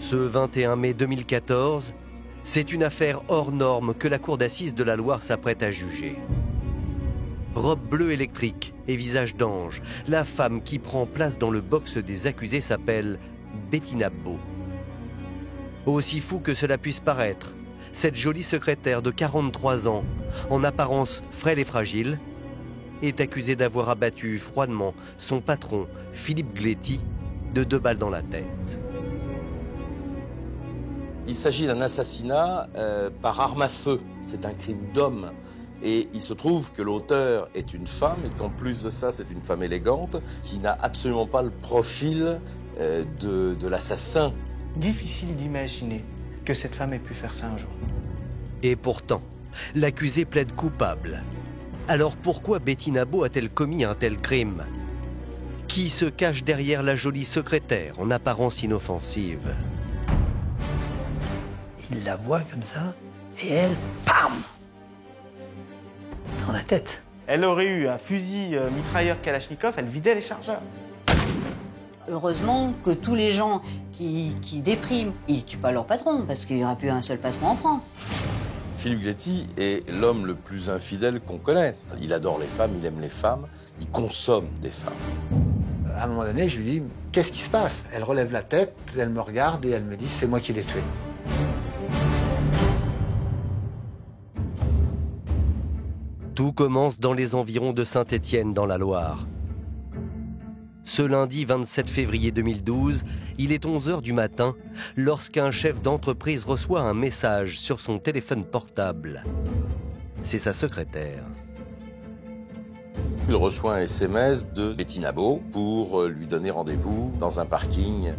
Ce 21 mai 2014, c'est une affaire hors norme que la cour d'assises de la Loire s'apprête à juger. Robe bleue électrique et visage d'ange, la femme qui prend place dans le box des accusés s'appelle Bettina Bot. Aussi fou que cela puisse paraître, cette jolie secrétaire de 43 ans, en apparence frêle et fragile, est accusée d'avoir abattu froidement son patron, Philippe Gléty, de 2 balles dans la tête. Il s'agit d'un assassinat par arme à feu. C'est un crime d'homme. Et il se trouve que l'auteur est une femme et qu'en plus de ça, c'est une femme élégante qui n'a absolument pas le profil de l'assassin. Difficile d'imaginer que cette femme ait pu faire ça un jour. Et pourtant, l'accusé plaide coupable. Alors pourquoi Bettina Bot a-t-elle commis un tel crime? Qui se cache derrière la jolie secrétaire en apparence inoffensive? Il la voit comme ça, et elle, bam, dans la tête. Elle aurait eu un fusil mitrailleur Kalachnikov, elle vidait les chargeurs. Heureusement que tous les gens qui dépriment, ils ne tuent pas leur patron, parce qu'il n'y aura plus un seul patron en France. Philippe Gléty est l'homme le plus infidèle qu'on connaisse. Il adore les femmes, il aime les femmes, il consomme des femmes. À un moment donné, je lui dis « Qu'est-ce qui se passe ?» Elle relève la tête, elle me regarde et elle me dit « C'est moi qui l'ai tué. » Tout commence dans les environs de Saint-Étienne, dans la Loire. Ce lundi 27 février 2012, il est 11h du matin lorsqu'un chef d'entreprise reçoit un message sur son téléphone portable. C'est sa secrétaire. Il reçoit un SMS de Bettina Bot pour lui donner rendez-vous dans un parking.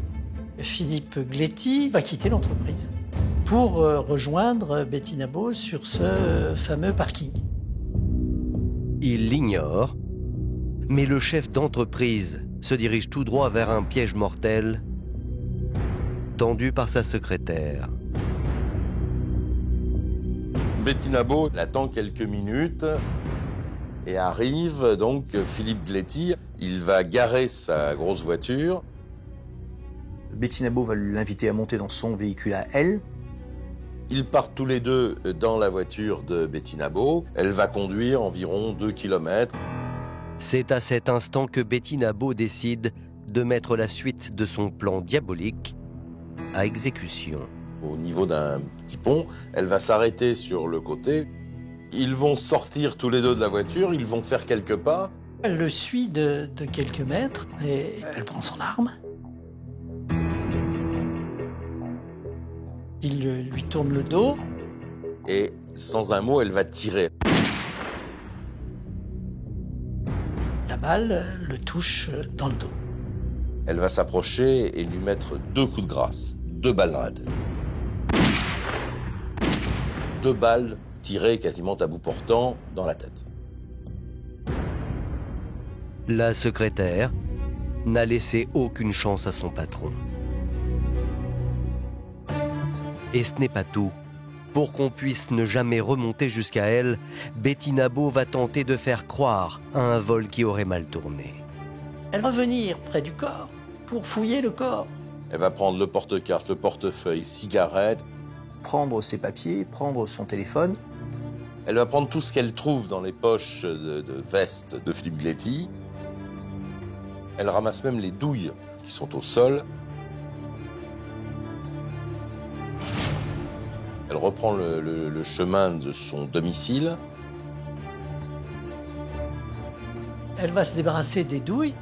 Philippe Gléty va quitter l'entreprise pour rejoindre Bettina Bot sur ce fameux parking. Il l'ignore, mais le chef d'entreprise se dirige tout droit vers un piège mortel tendu par sa secrétaire. Bettina Bot attend quelques minutes et arrive donc Philippe Gléty. Il va garer sa grosse voiture. Bettina Bot va l'inviter à monter dans son véhicule à elle. Ils partent tous les deux dans la voiture de Bettina Bot. Elle va conduire environ 2 kilomètres. C'est à cet instant que Bettina Bot décide de mettre la suite de son plan diabolique à exécution. Au niveau d'un petit pont, elle va s'arrêter sur le côté. Ils vont sortir tous les deux de la voiture, ils vont faire quelques pas. Elle le suit de quelques mètres et elle prend son arme. Il lui tourne le dos. Et sans un mot, elle va tirer. La balle le touche dans le dos. Elle va s'approcher et lui mettre 2 coups de grâce. 2 balles dans la tête. 2 balles tirées quasiment à bout portant dans la tête. La secrétaire n'a laissé aucune chance à son patron. Et ce n'est pas tout. Pour qu'on puisse ne jamais remonter jusqu'à elle, Bettina Bot va tenter de faire croire à un vol qui aurait mal tourné. Elle va venir près du corps pour fouiller le corps. Elle va prendre le porte-carte, le portefeuille, cigarette. Prendre ses papiers, prendre son téléphone. Elle va prendre tout ce qu'elle trouve dans les poches de veste de Philippe Gléty. Elle ramasse même les douilles qui sont au sol. Elle reprend le chemin de son domicile. Elle va se débarrasser des douilles,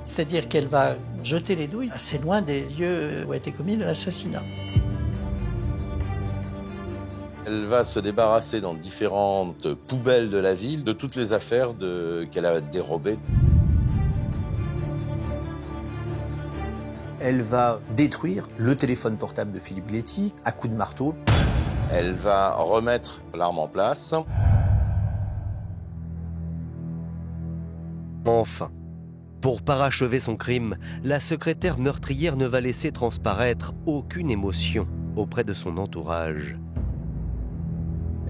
c'est-à-dire qu'elle va jeter les douilles assez loin des lieux où a été commis l'assassinat. Elle va se débarrasser dans différentes poubelles de la ville de toutes les affaires qu'elle a dérobées. Elle va détruire le téléphone portable de Philippe Gléty à coups de marteau. Elle va remettre l'arme en place. Enfin, pour parachever son crime, la secrétaire meurtrière ne va laisser transparaître aucune émotion auprès de son entourage.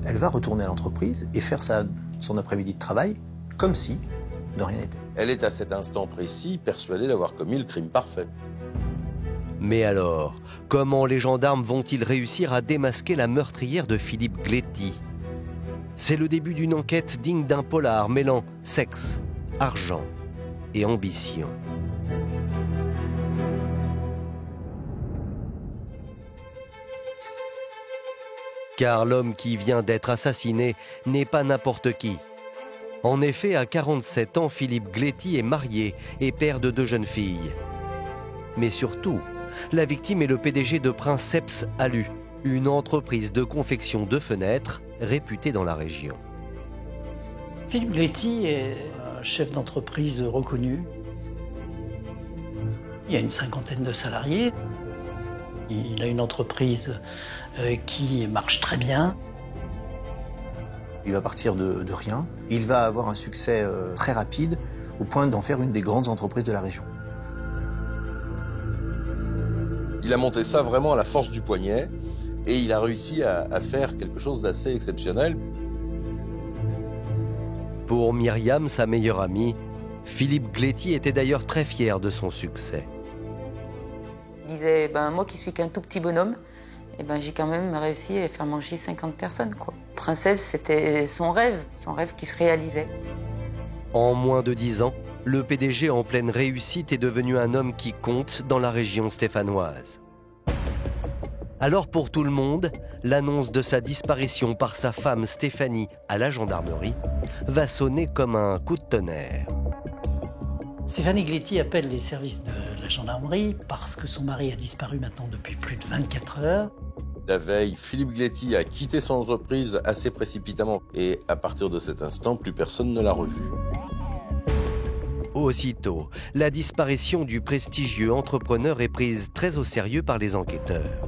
Elle va retourner à l'entreprise et faire son après-midi de travail comme si de rien n'était. Elle est à cet instant précis persuadée d'avoir commis le crime parfait. Mais alors, comment les gendarmes vont-ils réussir à démasquer la meurtrière de Philippe Gléty? C'est le début d'une enquête digne d'un polar mêlant sexe, argent et ambition. Car l'homme qui vient d'être assassiné n'est pas n'importe qui. En effet, à 47 ans, Philippe Gléty est marié et père de 2 jeunes filles. Mais surtout, la victime est le PDG de Princeps Alu, une entreprise de confection de fenêtres réputée dans la région. Philippe Gléty est un chef d'entreprise reconnu. Il y a une 50aine de salariés. Il a une entreprise qui marche très bien. Il va partir de rien. Il va avoir un succès très rapide au point d'en faire une des grandes entreprises de la région. Il a monté ça vraiment à la force du poignet et il a réussi à faire quelque chose d'assez exceptionnel. Pour Myriam, sa meilleure amie, Philippe Gléty était d'ailleurs très fier de son succès. Il disait, moi qui suis qu'un tout petit bonhomme, j'ai quand même réussi à faire manger 50 personnes, quoi. Princeps, c'était son rêve qui se réalisait. En moins de 10 ans, le PDG en pleine réussite est devenu un homme qui compte dans la région stéphanoise. Alors pour tout le monde, l'annonce de sa disparition par sa femme Stéphanie à la gendarmerie va sonner comme un coup de tonnerre. Stéphanie Gléty appelle les services de la gendarmerie parce que son mari a disparu maintenant depuis plus de 24 heures. La veille, Philippe Gléty a quitté son entreprise assez précipitamment et à partir de cet instant, plus personne ne l'a revu. Aussitôt, la disparition du prestigieux entrepreneur est prise très au sérieux par les enquêteurs.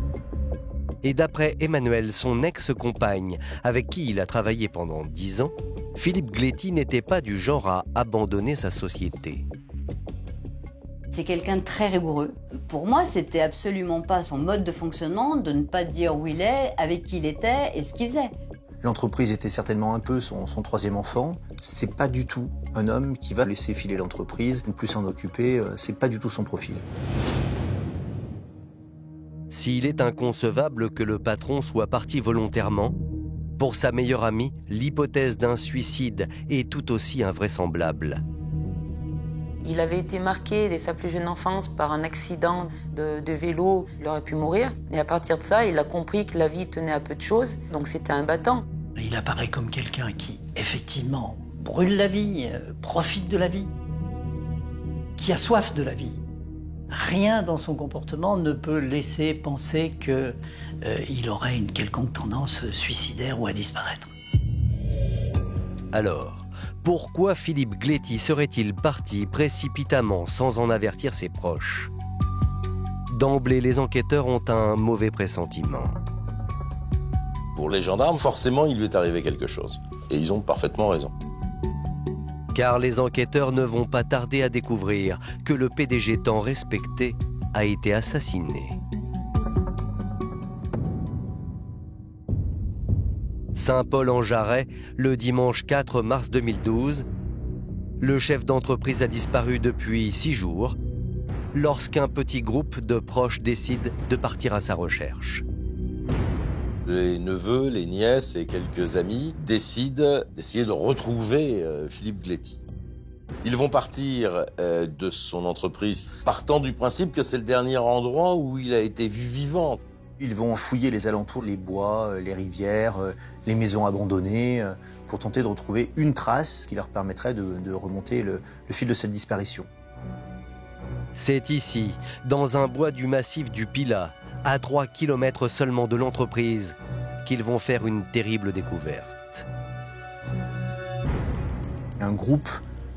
Et d'après Emmanuel, son ex-compagne, avec qui il a travaillé pendant 10 ans, Philippe Gléty n'était pas du genre à abandonner sa société. C'est quelqu'un de très rigoureux. Pour moi, c'était absolument pas son mode de fonctionnement de ne pas dire où il est, avec qui il était et ce qu'il faisait. L'entreprise était certainement un peu son troisième enfant. C'est pas du tout un homme qui va laisser filer l'entreprise, ou plus s'en occuper, c'est pas du tout son profil. S'il est inconcevable que le patron soit parti volontairement, pour sa meilleure amie, l'hypothèse d'un suicide est tout aussi invraisemblable. Il avait été marqué dès sa plus jeune enfance par un accident de vélo. Il aurait pu mourir. Et à partir de ça, il a compris que la vie tenait à peu de choses. Donc c'était un battant. Il apparaît comme quelqu'un qui, effectivement, brûle la vie, profite de la vie, qui a soif de la vie. Rien dans son comportement ne peut laisser penser qu'il aurait une quelconque tendance suicidaire ou à disparaître. Alors, pourquoi Philippe Gléty serait-il parti précipitamment sans en avertir ses proches? D'emblée, les enquêteurs ont un mauvais pressentiment. Pour les gendarmes, forcément, il lui est arrivé quelque chose. Et ils ont parfaitement raison. Car les enquêteurs ne vont pas tarder à découvrir que le PDG tant respecté a été assassiné. Saint-Paul-en-Jarret, le dimanche 4 mars 2012, le chef d'entreprise a disparu depuis 6 jours, lorsqu'un petit groupe de proches décide de partir à sa recherche. Les neveux, les nièces et quelques amis décident d'essayer de retrouver Philippe Gléty. Ils vont partir de son entreprise, partant du principe que c'est le dernier endroit où il a été vu vivant. Ils vont fouiller les alentours, les bois, les rivières, les maisons abandonnées, pour tenter de retrouver une trace qui leur permettrait de remonter le fil de cette disparition. C'est ici, dans un bois du massif du Pilat, à 3 km seulement de l'entreprise, qu'ils vont faire une terrible découverte. Un groupe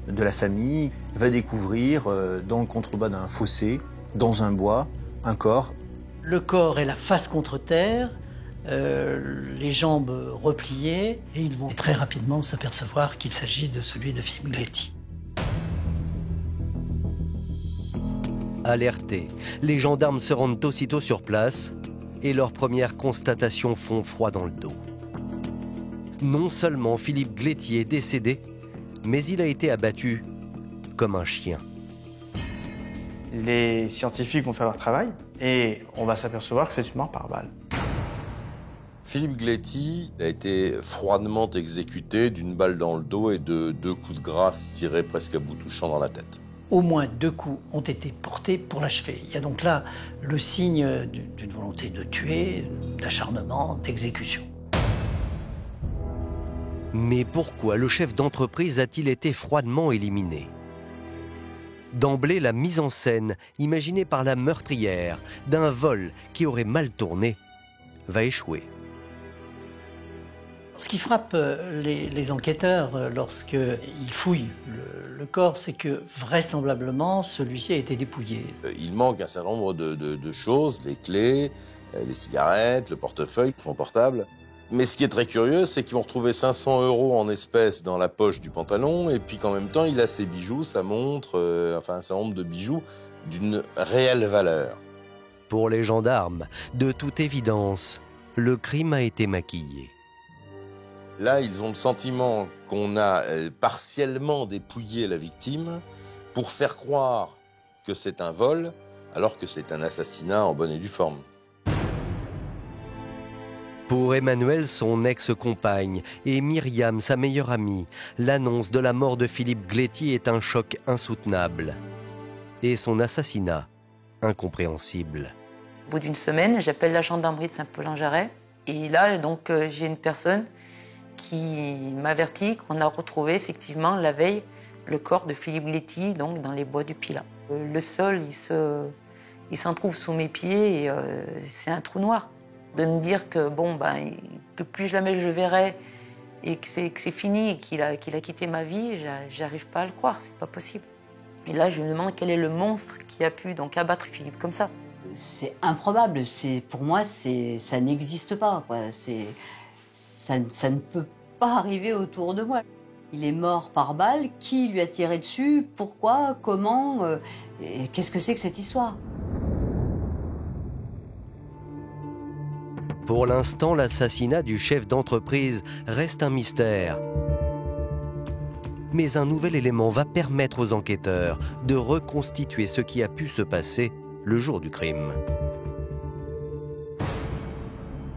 de la famille va découvrir, dans le contrebas d'un fossé, dans un bois, un corps. Le corps est la face contre terre, les jambes repliées, et ils vont très rapidement s'apercevoir qu'il s'agit de celui de Philippe Gléty. Alertés, les gendarmes se rendent aussitôt sur place et leurs premières constatations font froid dans le dos. Non seulement Philippe Gléty est décédé, mais il a été abattu comme un chien. Les scientifiques vont faire leur travail et on va s'apercevoir que c'est une mort par balle. Philippe Gléty a été froidement exécuté d'une balle dans le dos et de 2 coups de grâce tirés presque à bout touchant dans la tête. Au moins 2 coups ont été portés pour l'achever. Il y a donc là le signe d'une volonté de tuer, d'acharnement, d'exécution. Mais pourquoi le chef d'entreprise a-t-il été froidement éliminé? D'emblée, la mise en scène, imaginée par la meurtrière, d'un vol qui aurait mal tourné, va échouer. Ce qui frappe les enquêteurs lorsqu'ils fouillent le corps, c'est que vraisemblablement, celui-ci a été dépouillé. Il manque un certain nombre de choses, les clés, les cigarettes, le portefeuille, son portable. Mais ce qui est très curieux, c'est qu'ils vont retrouver 500 € en espèces dans la poche du pantalon, et puis qu'en même temps, il a ses bijoux, sa montre, enfin un certain nombre de bijoux d'une réelle valeur. Pour les gendarmes, de toute évidence, le crime a été maquillé. Là, ils ont le sentiment qu'on a partiellement dépouillé la victime pour faire croire que c'est un vol, alors que c'est un assassinat en bonne et due forme. Pour Emmanuel, son ex-compagne, et Myriam, sa meilleure amie, l'annonce de la mort de Philippe Gléty est un choc insoutenable. Et son assassinat, incompréhensible. Au bout d'une semaine, j'appelle la gendarmerie de Saint-Paul-en-Jarret. Et là, donc, j'ai une personne qui m'avertit qu'on a retrouvé effectivement la veille le corps de Philippe Gléty, donc dans les bois du Pilat. Le sol, il s'en trouve sous mes pieds et c'est un trou noir. De me dire que bon, que plus jamais je le verrai et que c'est fini et qu'il a quitté ma vie, j'arrive pas à le croire, c'est pas possible. Et là, je me demande quel est le monstre qui a pu donc abattre Philippe comme ça. C'est improbable. Pour moi, ça n'existe pas, quoi. Ça ne peut pas arriver autour de moi. Il est mort par balle. Qui lui a tiré dessus? Pourquoi? Comment? Qu'est-ce que c'est que cette histoire? Pour l'instant, l'assassinat du chef d'entreprise reste un mystère. Mais un nouvel élément va permettre aux enquêteurs de reconstituer ce qui a pu se passer le jour du crime.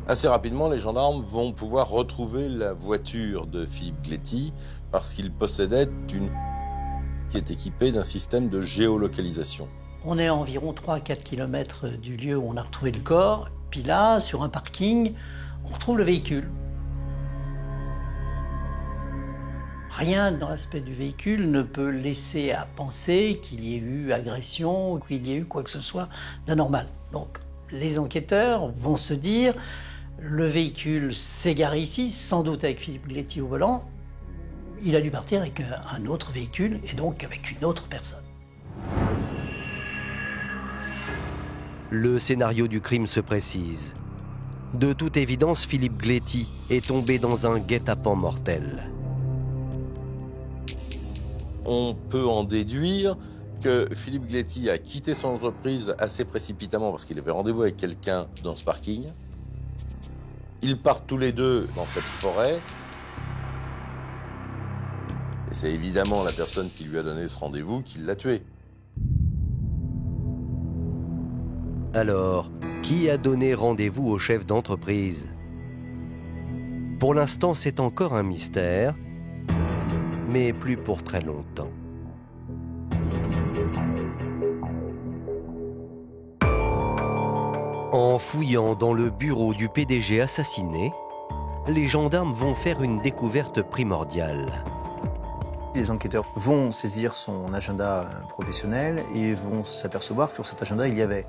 Assez rapidement, les gendarmes vont pouvoir retrouver la voiture de Philippe Gléty parce qu'il possédait une qui est équipée d'un système de géolocalisation. On est à environ 3 à 4 km du lieu où on a retrouvé le corps. Puis là, sur un parking, on retrouve le véhicule. Rien dans l'aspect du véhicule ne peut laisser à penser qu'il y ait eu agression ou qu'il y ait eu quoi que ce soit d'anormal. Donc, les enquêteurs vont se dire, le véhicule s'égare ici, sans doute avec Philippe Gléty au volant. Il a dû partir avec un autre véhicule et donc avec une autre personne. Le scénario du crime se précise. De toute évidence, Philippe Gléty est tombé dans un guet-apens mortel. On peut en déduire que Philippe Gléty a quitté son entreprise assez précipitamment parce qu'il avait rendez-vous avec quelqu'un dans ce parking. Ils partent tous les deux dans cette forêt. Et c'est évidemment la personne qui lui a donné ce rendez-vous qui l'a tué. Alors, qui a donné rendez-vous au chef d'entreprise? Pour l'instant, c'est encore un mystère, mais plus pour très longtemps. En fouillant dans le bureau du PDG assassiné, les gendarmes vont faire une découverte primordiale. Les enquêteurs vont saisir son agenda professionnel et vont s'apercevoir que sur cet agenda, il y avait,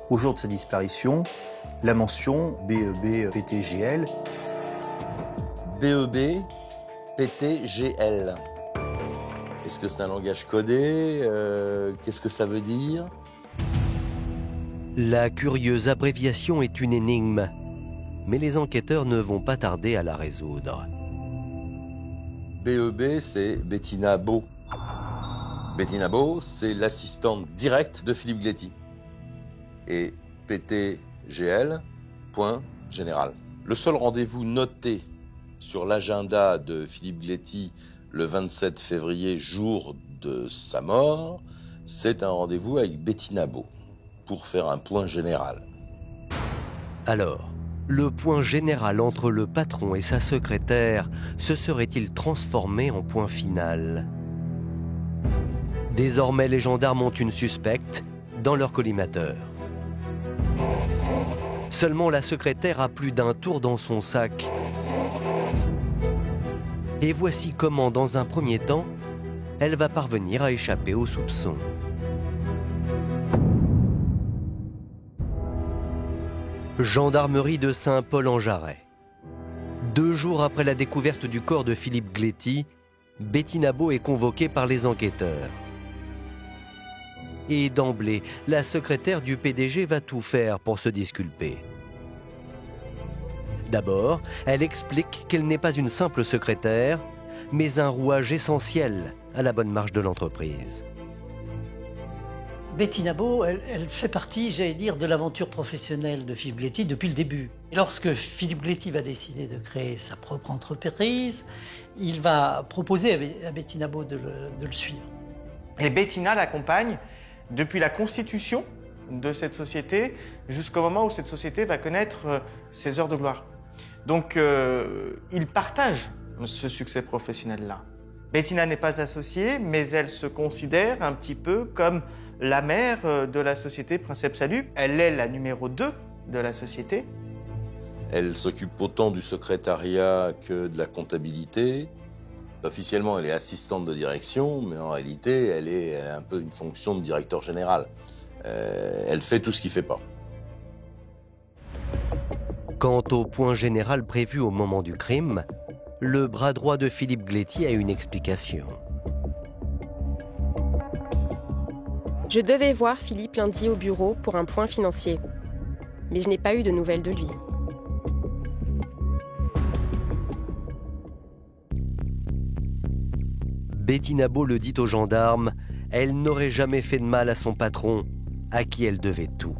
au jour de sa disparition, la mention BEB PTGL. BEB PTGL. Est-ce que c'est un langage codé? Qu'est-ce que ça veut dire? La curieuse abréviation est une énigme, mais les enquêteurs ne vont pas tarder à la résoudre. BEB, c'est Bettina Beau. Bettina Beau, c'est l'assistante directe de Philippe Gléty. Et PTGL, point général. Le seul rendez-vous noté sur l'agenda de Philippe Gléty le 27 février, jour de sa mort, c'est un rendez-vous avec Bettina Beau pour faire un point général. Alors, le point général entre le patron et sa secrétaire se serait-il transformé en point final? Désormais, les gendarmes ont une suspecte dans leur collimateur. Seulement, la secrétaire a plus d'un tour dans son sac. Et voici comment, dans un premier temps, elle va parvenir à échapper aux soupçons. Gendarmerie de Saint-Paul-en-Jarret. 2 jours après la découverte du corps de Philippe Gléty, Bettina Beau est convoquée par les enquêteurs. Et d'emblée, la secrétaire du PDG va tout faire pour se disculper. D'abord, elle explique qu'elle n'est pas une simple secrétaire, mais un rouage essentiel à la bonne marche de l'entreprise. Bettina Beau, elle fait partie, j'allais dire, de l'aventure professionnelle de Philippe Gléty depuis le début. Et lorsque Philippe Gléty va décider de créer sa propre entreprise, il va proposer à Bettina Beau de le suivre. Et Bettina l'accompagne depuis la constitution de cette société jusqu'au moment où cette société va connaître ses heures de gloire. Donc, ils partagent ce succès professionnel-là. Bettina n'est pas associée, mais elle se considère un petit peu comme la mère de la société Princeps Salut. Elle est la numéro 2 de la société. Elle s'occupe autant du secrétariat que de la comptabilité. Officiellement, elle est assistante de direction, mais en réalité, elle a un peu une fonction de directeur général. Elle fait tout ce qu'il ne fait pas. Quant au point général prévu au moment du crime, le bras droit de Philippe Gléty a une explication. Je devais voir Philippe lundi au bureau pour un point financier, mais je n'ai pas eu de nouvelles de lui. Bettina Beau le dit aux gendarmes, elle n'aurait jamais fait de mal à son patron, à qui elle devait tout.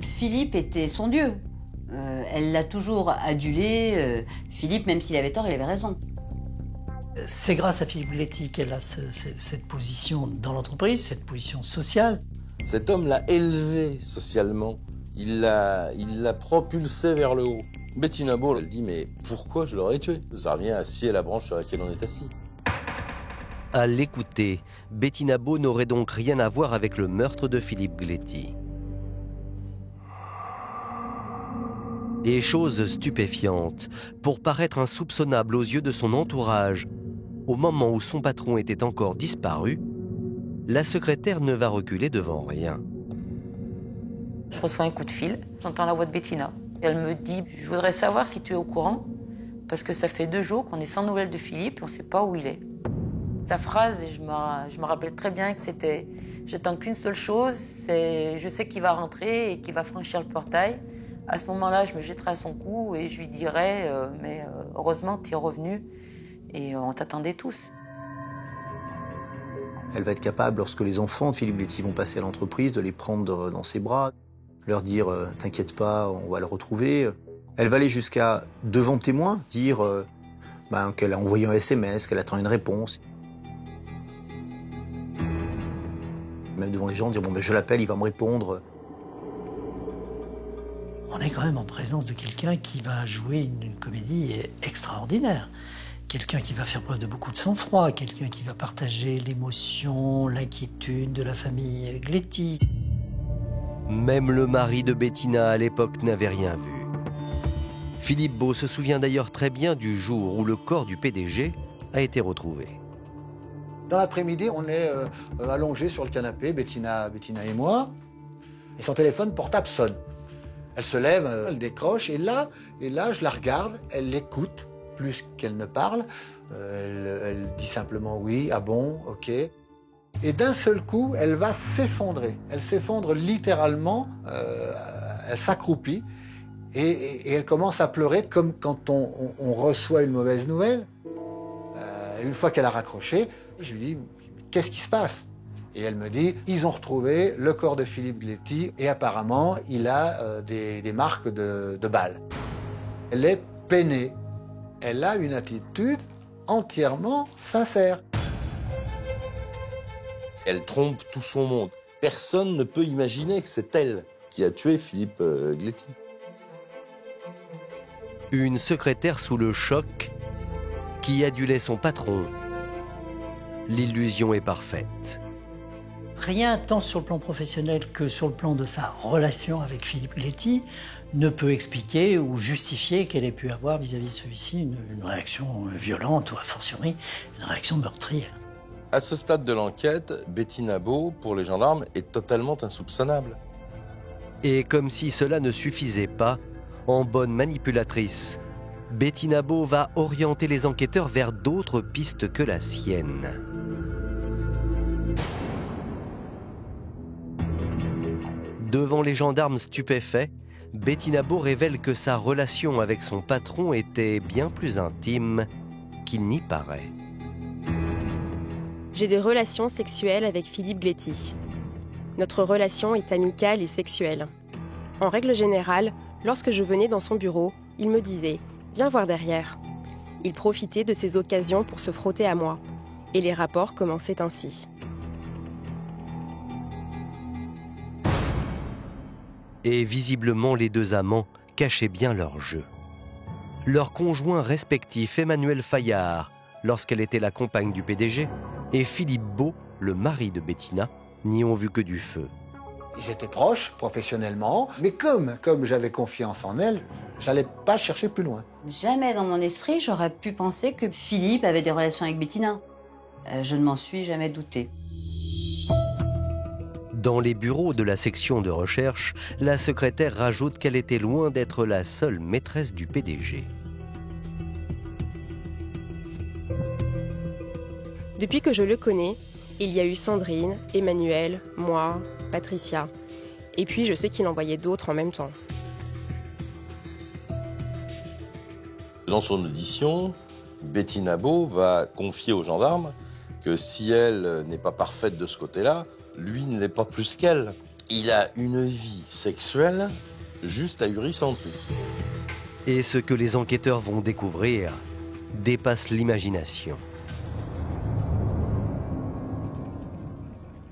Philippe était son dieu. Elle l'a toujours adulé. Philippe, même s'il avait tort, il avait raison. C'est grâce à Philippe Gléty qu'elle a cette position dans l'entreprise, cette position sociale. Cet homme l'a élevé socialement. Il l'a propulsé vers le haut. Bettina Beau, elle dit, mais pourquoi je l'aurais tué? Ça revient à scier la branche sur laquelle on est assis. À l'écouter, Bettina Beau n'aurait donc rien à voir avec le meurtre de Philippe Gléty. Et chose stupéfiante, pour paraître insoupçonnable aux yeux de son entourage, au moment où son patron était encore disparu, la secrétaire ne va reculer devant rien. Je reçois un coup de fil, j'entends la voix de Bettina. Elle me dit « Je voudrais savoir si tu es au courant, parce que ça fait 2 jours qu'on est sans nouvelles de Philippe et on ne sait pas où il est. » Sa phrase, je me rappelle très bien que c'était « J'attends qu'une seule chose, c'est je sais qu'il va rentrer et qu'il va franchir le portail. » À ce moment-là, je me jetterai à son cou et je lui dirai mais heureusement que tu es revenu et on t'attendait tous. » Elle va être capable, lorsque les enfants de Philippe Gléty vont passer à l'entreprise, de les prendre dans ses bras, leur dire « T'inquiète pas, on va le retrouver ». Elle va aller jusqu'à, devant témoins, dire qu'elle a envoyé un SMS, qu'elle attend une réponse. Même devant les gens, dire « Bon, je l'appelle, il va me répondre ». On est quand même en présence de quelqu'un qui va jouer une comédie extraordinaire. Quelqu'un qui va faire preuve de beaucoup de sang-froid, quelqu'un qui va partager l'émotion, l'inquiétude de la famille Gléty. Même le mari de Bettina à l'époque n'avait rien vu. Philippe Beau se souvient d'ailleurs très bien du jour où le corps du PDG a été retrouvé. Dans l'après-midi, on est allongés sur le canapé, Bettina et moi, et son téléphone portable sonne. Elle se lève, elle décroche, et là, je la regarde, elle l'écoute, plus qu'elle ne parle. Elle dit simplement oui, ah bon, ok. Et d'un seul coup, elle va s'effondrer. Elle s'effondre littéralement, elle s'accroupit, et elle commence à pleurer comme quand on reçoit une mauvaise nouvelle. Une fois qu'elle a raccroché, je lui dis, qu'est-ce qui se passe ? Et elle me dit, ils ont retrouvé le corps de Philippe Gléty et apparemment, il a des marques de balles. Elle est peinée. Elle a une attitude entièrement sincère. Elle trompe tout son monde. Personne ne peut imaginer que c'est elle qui a tué Philippe Gléty. Une secrétaire sous le choc qui adulait son patron. L'illusion est parfaite. Rien, tant sur le plan professionnel que sur le plan de sa relation avec Philippe Gléty, ne peut expliquer ou justifier qu'elle ait pu avoir vis-à-vis de celui-ci une réaction violente ou a fortiori une réaction meurtrière. À ce stade de l'enquête, Bettina Beau, pour les gendarmes, est totalement insoupçonnable. Et comme si cela ne suffisait pas, en bonne manipulatrice, Bettina Beau va orienter les enquêteurs vers d'autres pistes que la sienne. Devant les gendarmes stupéfaits, Bettina Beau révèle que sa relation avec son patron était bien plus intime qu'il n'y paraît. J'ai des relations sexuelles avec Philippe Gléty. Notre relation est amicale et sexuelle. En règle générale, lorsque je venais dans son bureau, il me disait « Viens voir derrière ». Il profitait de ces occasions pour se frotter à moi. Et les rapports commençaient ainsi. Et visiblement, les deux amants cachaient bien leur jeu. Leurs conjoints respectifs, Emmanuel Fayard, lorsqu'elle était la compagne du PDG, et Philippe Beau, le mari de Bettina, n'y ont vu que du feu. Ils étaient proches, professionnellement, mais comme j'avais confiance en elle, j'allais pas chercher plus loin. Jamais dans mon esprit, j'aurais pu penser que Philippe avait des relations avec Bettina. Je ne m'en suis jamais douté. Dans les bureaux de la section de recherche, la secrétaire rajoute qu'elle était loin d'être la seule maîtresse du PDG. Depuis que je le connais, il y a eu Sandrine, Emmanuel, moi, Patricia. Et puis je sais qu'il en voyait d'autres en même temps. Dans son audition, Bettina Beau va confier aux gendarmes que si elle n'est pas parfaite de ce côté-là, lui ne l'est pas plus qu'elle. Il a une vie sexuelle juste ahurissante. Et ce que les enquêteurs vont découvrir dépasse l'imagination.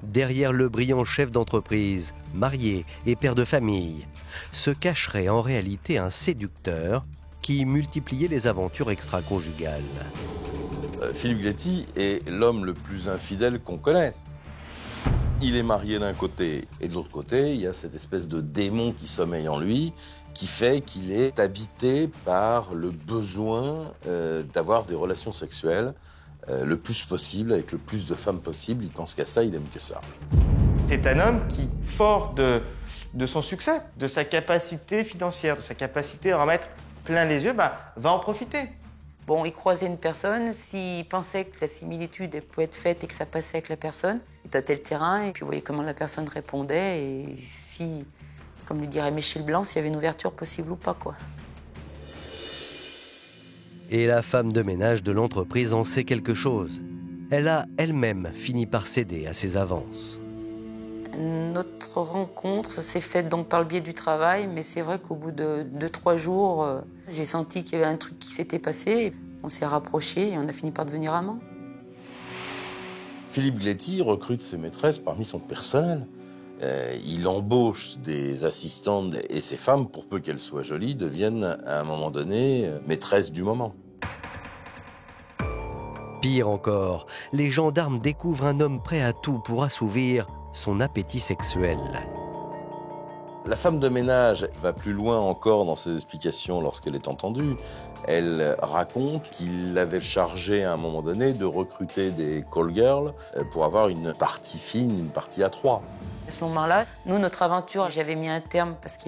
Derrière le brillant chef d'entreprise, marié et père de famille, se cacherait en réalité un séducteur qui multipliait les aventures extra-conjugales. Philippe Gléty est l'homme le plus infidèle qu'on connaisse. Il est marié d'un côté, et de l'autre côté, il y a cette espèce de démon qui sommeille en lui, qui fait qu'il est habité par le besoin d'avoir des relations sexuelles le plus possible, avec le plus de femmes possible. Il pense qu'à ça, il aime que ça. C'est un homme qui, fort de son succès, de sa capacité financière, de sa capacité à en mettre plein les yeux, va en profiter. Bon, il croisait une personne, s'il pensait que la similitude elle pouvait être faite et que ça passait avec la personne, il tâtait le terrain et puis vous voyez comment la personne répondait et si, comme lui dirait Michel Blanc, s'il y avait une ouverture possible ou pas, quoi. Et la femme de ménage de l'entreprise en sait quelque chose. Elle a elle-même fini par céder à ses avances. Notre rencontre s'est faite donc par le biais du travail, mais c'est vrai qu'au bout de 2-3 jours, j'ai senti qu'il y avait un truc qui s'était passé. On s'est rapprochés et on a fini par devenir amants. Philippe Gléty recrute ses maîtresses parmi son personnel. Il embauche des assistantes et ces femmes, pour peu qu'elles soient jolies, deviennent à un moment donné maîtresses du moment. Pire encore, les gendarmes découvrent un homme prêt à tout pour assouvir son appétit sexuel. La femme de ménage va plus loin encore dans ses explications lorsqu'elle est entendue. Elle raconte qu'il l'avait chargé à un moment donné de recruter des call girls pour avoir une partie fine, une partie à 3. À ce moment-là, nous, notre aventure, j'avais mis un terme parce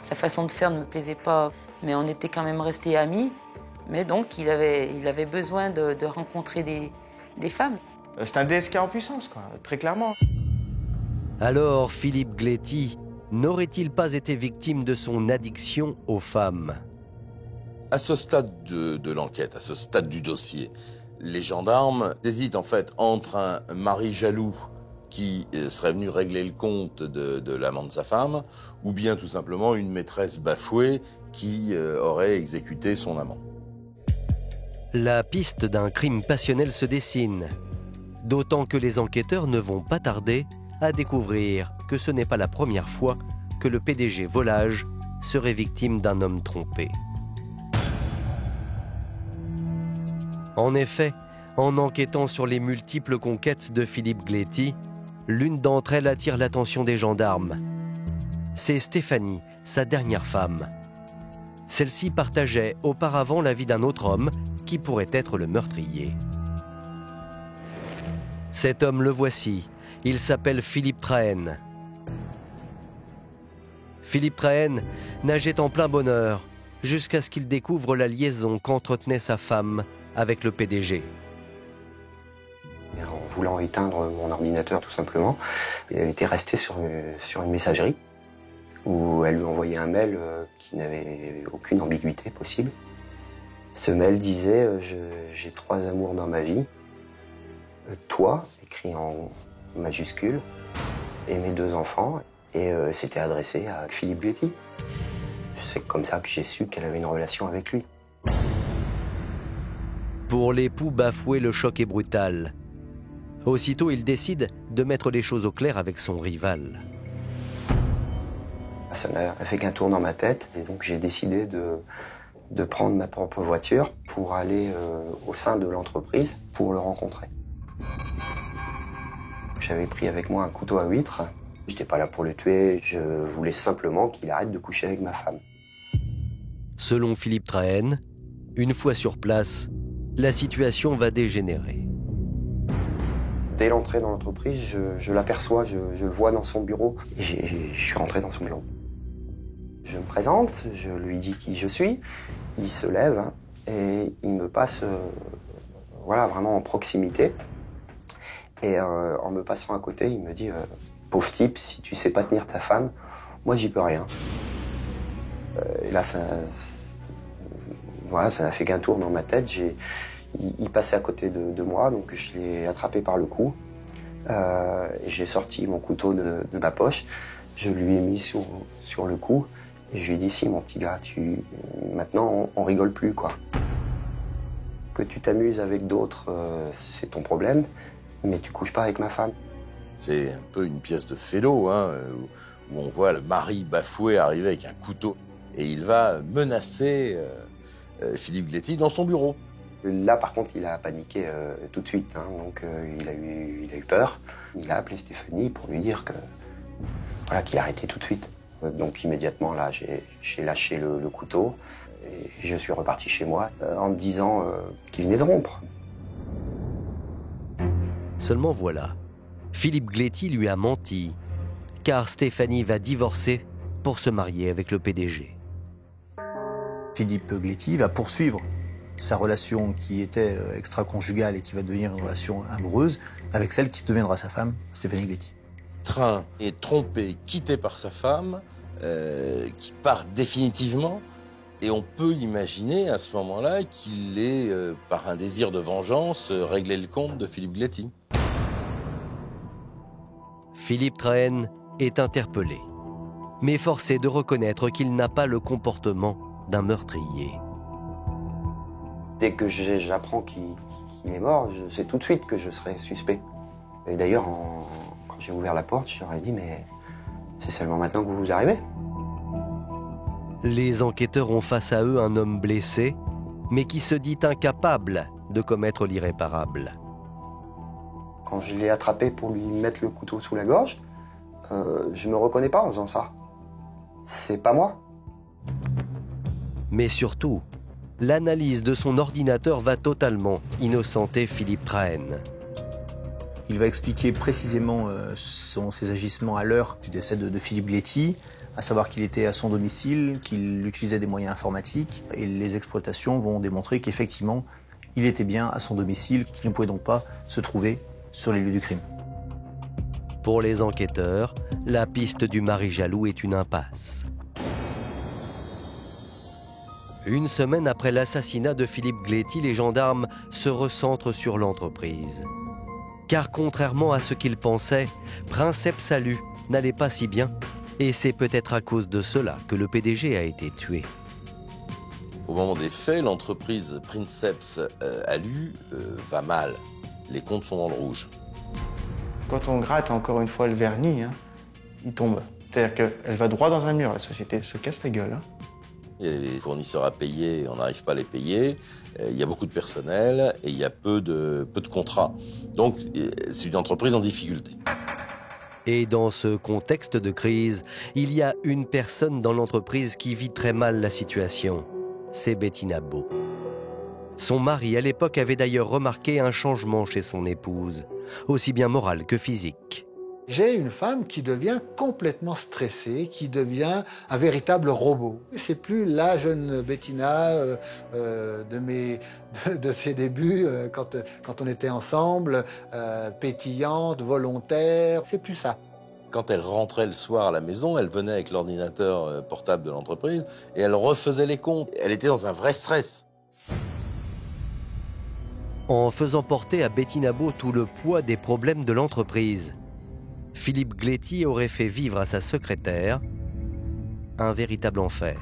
sa façon de faire ne me plaisait pas, mais on était quand même restés amis. Mais donc, il avait besoin de rencontrer des femmes. C'est un DSK en puissance, quoi, très clairement. Alors, Philippe Gléty n'aurait-il pas été victime de son addiction aux femmes? À ce stade de l'enquête, à ce stade du dossier, les gendarmes hésitent en fait entre un mari jaloux qui serait venu régler le compte de l'amant de sa femme, ou bien tout simplement une maîtresse bafouée qui aurait exécuté son amant. La piste d'un crime passionnel se dessine. D'autant que les enquêteurs ne vont pas tarder à découvrir que ce n'est pas la première fois que le PDG Volage serait victime d'un homme trompé. En effet, en enquêtant sur les multiples conquêtes de Philippe Gléty, l'une d'entre elles attire l'attention des gendarmes. C'est Stéphanie, sa dernière femme. Celle-ci partageait auparavant la vie d'un autre homme qui pourrait être le meurtrier. Cet homme, le voici. Il s'appelle Philippe Trahen. Philippe Trahen nageait en plein bonheur jusqu'à ce qu'il découvre la liaison qu'entretenait sa femme avec le PDG. En voulant éteindre mon ordinateur tout simplement, elle était restée sur une messagerie où elle lui envoyait un mail qui n'avait aucune ambiguïté possible. Ce mail disait « J'ai 3 amours dans ma vie. Toi », écrit en majuscule, et mes 2 enfants. Et c'était adressé à Philippe Gléty. C'est comme ça que j'ai su qu'elle avait une relation avec lui. Pour l'époux bafoué, le choc est brutal. Aussitôt, il décide de mettre les choses au clair avec son rival. Ça n'a fait qu'un tour dans ma tête, et donc j'ai décidé de prendre ma propre voiture pour aller au sein de l'entreprise pour le rencontrer. J'avais pris avec moi un couteau à huître. J'étais pas là pour le tuer, je voulais simplement qu'il arrête de coucher avec ma femme. Selon Philippe Trahen, une fois sur place, la situation va dégénérer. Dès l'entrée dans l'entreprise, je l'aperçois, je le vois dans son bureau, et je suis rentré dans son bureau. Je me présente, je lui dis qui je suis, il se lève et il me passe voilà, vraiment en proximité. Et en me passant à côté, il me dit « Pauvre type, si tu sais pas tenir ta femme, moi j'y peux rien. » Et là, ça n'a fait qu'un tour dans ma tête. Il passait à côté de moi, donc je l'ai attrapé par le cou. Et j'ai sorti mon couteau de ma poche, je lui ai mis sur le cou, et je lui ai dit « Si, mon petit gars, maintenant on rigole plus, quoi. Que tu t'amuses avec d'autres, c'est ton problème, mais tu couches pas avec ma femme. » C'est un peu une pièce de Fédo, hein, où on voit le mari bafoué arriver avec un couteau, et il va menacer Philippe Gléty dans son bureau. Là, par contre, il a paniqué tout de suite, hein, donc il a eu peur. Il a appelé Stéphanie pour lui dire voilà, qu'il arrêtait tout de suite. Donc immédiatement, là, j'ai lâché le couteau et je suis reparti chez moi en me disant qu'il venait de rompre. Seulement voilà, Philippe Gléty lui a menti, car Stéphanie va divorcer pour se marier avec le PDG. Philippe Gléty va poursuivre sa relation qui était extra-conjugale et qui va devenir une relation amoureuse avec celle qui deviendra sa femme, Stéphanie Gléty. Train est trompé, quitté par sa femme, qui part définitivement, et on peut imaginer à ce moment-là qu'il ait, par un désir de vengeance, réglé le compte de Philippe Gléty. Philippe Trahen est interpellé, mais forcé de reconnaître qu'il n'a pas le comportement d'un meurtrier. Dès que j'apprends qu'il est mort, je sais tout de suite que je serai suspect. Et d'ailleurs, quand j'ai ouvert la porte, je leur ai dit « Mais c'est seulement maintenant que vous arrivez ?» Les enquêteurs ont face à eux un homme blessé, mais qui se dit incapable de commettre l'irréparable. Quand je l'ai attrapé pour lui mettre le couteau sous la gorge, je me reconnais pas en faisant ça. C'est pas moi. Mais surtout, l'analyse de son ordinateur va totalement innocenter Philippe Trahen. Il va expliquer précisément ses agissements à l'heure du décès de Philippe Gléty, à savoir qu'il était à son domicile, qu'il utilisait des moyens informatiques, et les exploitations vont démontrer qu'effectivement, il était bien à son domicile, qu'il ne pouvait donc pas se trouver sur les lieux du crime. Pour les enquêteurs, la piste du mari jaloux est une impasse. Une semaine après l'assassinat de Philippe Gléty, les gendarmes se recentrent sur l'entreprise. Car contrairement à ce qu'ils pensaient, Princeps Salut n'allait pas si bien, et c'est peut-être à cause de cela que le PDG a été tué. Au moment des faits, l'entreprise Princeps Salut va mal. les comptes sont dans le rouge. Quand on gratte encore une fois le vernis, il tombe. C'est-à-dire qu'elle va droit dans un mur, la société se casse la gueule. Il y a les fournisseurs à payer, on n'arrive pas à les payer. Il y a beaucoup de personnel et il y a peu de contrats. Donc, c'est une entreprise en difficulté. Et dans ce contexte de crise, il y a une personne dans l'entreprise qui vit très mal la situation. C'est Bettina Beau. Son mari, à l'époque, avait d'ailleurs remarqué un changement chez son épouse, aussi bien moral que physique. J'ai une femme qui devient complètement stressée, qui devient un véritable robot. C'est plus la jeune Bettina de ses débuts, quand on était ensemble, pétillante, volontaire. C'est plus ça. Quand elle rentrait le soir à la maison, elle venait avec l'ordinateur portable de l'entreprise et elle refaisait les comptes. Elle était dans un vrai stress. En faisant porter à Bettina Beau tout le poids des problèmes de l'entreprise, Philippe Gléty aurait fait vivre à sa secrétaire un véritable enfer.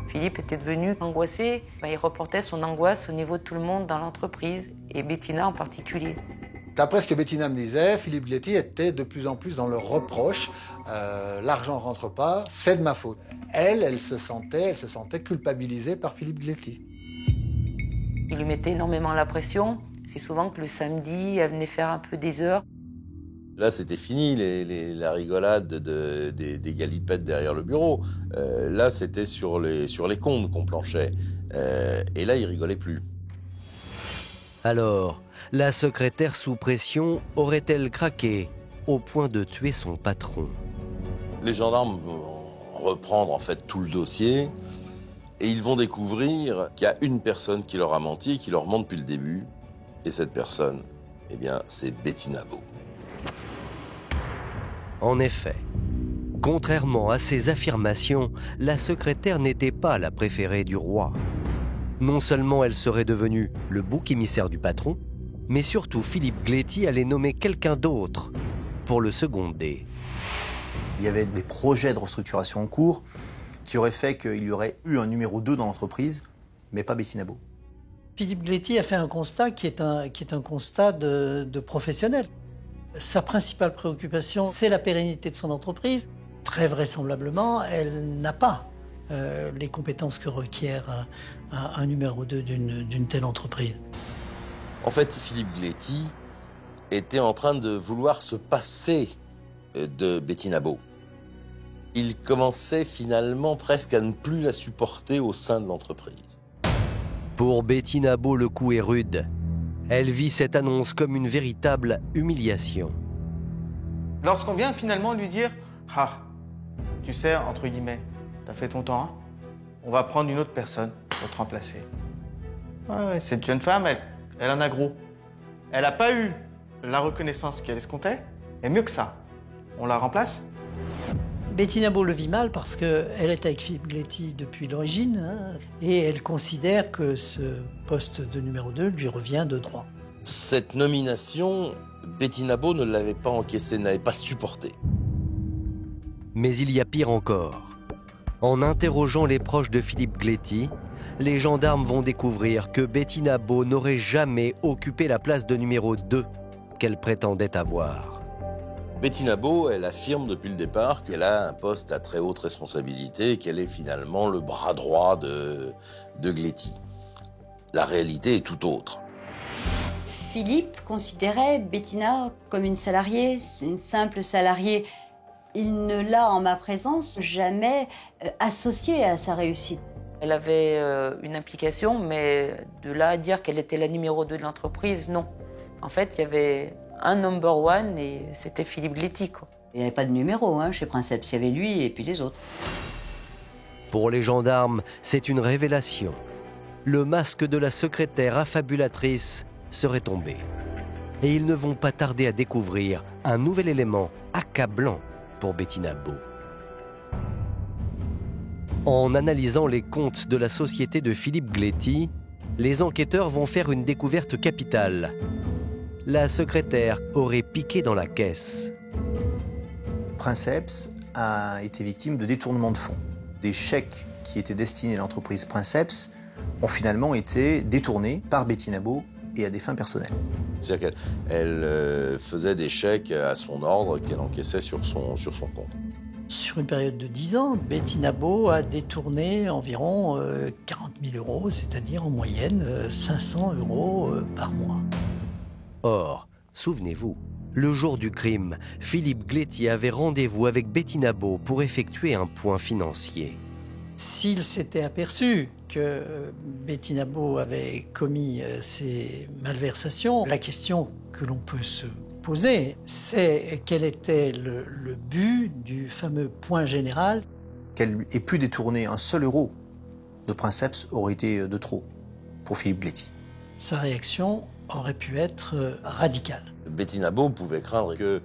Philippe était devenu angoissé. Il reportait son angoisse au niveau de tout le monde dans l'entreprise, et Bettina en particulier. D'après ce que Bettina me disait, Philippe Gléty était de plus en plus dans le reproche. L'argent ne rentre pas, c'est de ma faute. Elle se sentait culpabilisée par Philippe Gléty. Il lui mettait énormément la pression. C'est souvent que le samedi, elle venait faire un peu des heures. Là, c'était fini, la rigolade des galipettes derrière le bureau. Là, c'était sur les comptes qu'on planchait. Et là, il rigolait plus. Alors, la secrétaire sous pression aurait-elle craqué au point de tuer son patron? Les gendarmes vont reprendre en fait tout le dossier et ils vont découvrir qu'il y a une personne qui leur a menti, qui leur ment depuis le début. Et cette personne, eh bien, c'est Bettina Beau. En effet, contrairement à ses affirmations, la secrétaire n'était pas la préférée du roi. Non seulement elle serait devenue le bouc émissaire du patron, mais surtout Philippe Gléty allait nommer quelqu'un d'autre pour le seconder. Il y avait des projets de restructuration en cours qui auraient fait qu'il y aurait eu un numéro 2 dans l'entreprise, mais pas Bettina Beau. Philippe Gléty a fait un constat qui est un constat de professionnel. Sa principale préoccupation, c'est la pérennité de son entreprise. Très vraisemblablement, elle n'a pas les compétences que requiert un numéro 2 d'une telle entreprise. En fait, Philippe Gléty était en train de vouloir se passer de Bettina Beau. Il commençait finalement presque à ne plus la supporter au sein de l'entreprise. Pour Bettina Beau, le coup est rude. Elle vit cette annonce comme une véritable humiliation. Lorsqu'on vient finalement lui dire « Ah, tu sais, entre guillemets, t'as fait ton temps, hein, on va prendre une autre personne pour te remplacer. » Ouais, cette jeune femme, elle en a gros. Elle n'a pas eu la reconnaissance qu'elle escomptait, et mieux que ça, on la remplace. Bettina Beau le vit mal parce qu'elle est avec Philippe Gléty depuis l'origine, et elle considère que ce poste de numéro 2 lui revient de droit. Cette nomination, Bettina Beau ne l'avait pas encaissée, n'avait pas supporté. Mais il y a pire encore. En interrogeant les proches de Philippe Gléty, les gendarmes vont découvrir que Bettina Beau n'aurait jamais occupé la place de numéro 2 qu'elle prétendait avoir. Bettina Beau, elle affirme depuis le départ qu'elle a un poste à très haute responsabilité et qu'elle est finalement le bras droit de Gléty. La réalité est tout autre. Philippe considérait Bettina comme une salariée, une simple salariée. Il ne l'a, en ma présence, jamais associée à sa réussite. Elle avait une implication, mais de là à dire qu'elle était la numéro 2 de l'entreprise, non. En fait, il y avait un number one et c'était Philippe Gléty, quoi. Il n'y avait pas de numéro chez Princeps, il y avait lui et puis les autres. Pour les gendarmes, c'est une révélation. Le masque de la secrétaire affabulatrice serait tombé. Et ils ne vont pas tarder à découvrir un nouvel élément accablant pour Bettina Beau. En analysant les comptes de la société de Philippe Gléty, les enquêteurs vont faire une découverte capitale. La secrétaire aurait piqué dans la caisse. Princeps a été victime de détournement de fonds. Des chèques qui étaient destinés à l'entreprise Princeps ont finalement été détournés par Bettina Beau et à des fins personnelles. C'est-à-dire qu'elle faisait des chèques à son ordre qu'elle encaissait sur son compte. Sur une période de 10 ans, Bettina Beau a détourné environ 40 000 euros, c'est-à-dire en moyenne 500 euros par mois. Or, souvenez-vous, le jour du crime, Philippe Gléty avait rendez-vous avec Bettina Beau pour effectuer un point financier. S'il s'était aperçu que Bettina Beau avait commis ces malversations, la question que l'on peut se poser, c'est quel était le but du fameux point général. Qu'elle ait pu détourner un seul euro de princeps aurait été de trop pour Philippe Gléty. Sa réaction aurait pu être radicale. Bettina Beau pouvait craindre que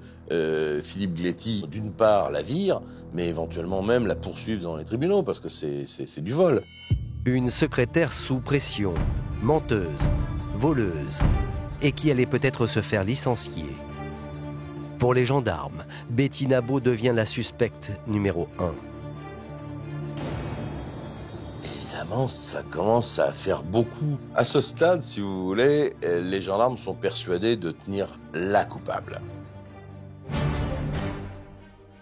Philippe Gléty, d'une part, la vire, mais éventuellement même la poursuive dans les tribunaux, parce que c'est du vol. Une secrétaire sous pression, menteuse, voleuse, et qui allait peut-être se faire licencier. Pour les gendarmes, Bettina Beau devient la suspecte numéro 1. Évidemment, ça commence à faire beaucoup. À ce stade, si vous voulez, les gendarmes sont persuadés de tenir la coupable.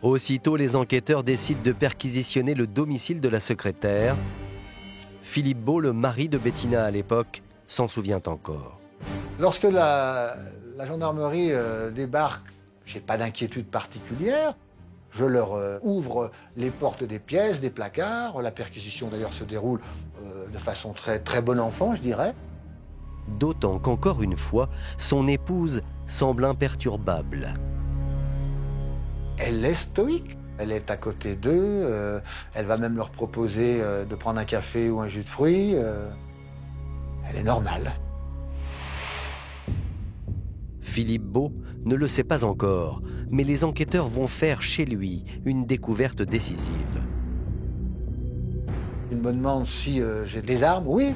Aussitôt, les enquêteurs décident de perquisitionner le domicile de la secrétaire. Philippe Beau, le mari de Bettina à l'époque, s'en souvient encore. Lorsque la gendarmerie débarque, j'ai pas d'inquiétude particulière. Je leur ouvre les portes des pièces, des placards. La perquisition d'ailleurs se déroule de façon très, très bon enfant, je dirais. D'autant qu'encore une fois, son épouse semble imperturbable. Elle est stoïque. Elle est à côté d'eux. Elle va même leur proposer de prendre un café ou un jus de fruits. Elle est normale. Philippe Beau ne le sait pas encore, mais les enquêteurs vont faire chez lui une découverte décisive. Il me demande si j'ai des armes. Oui,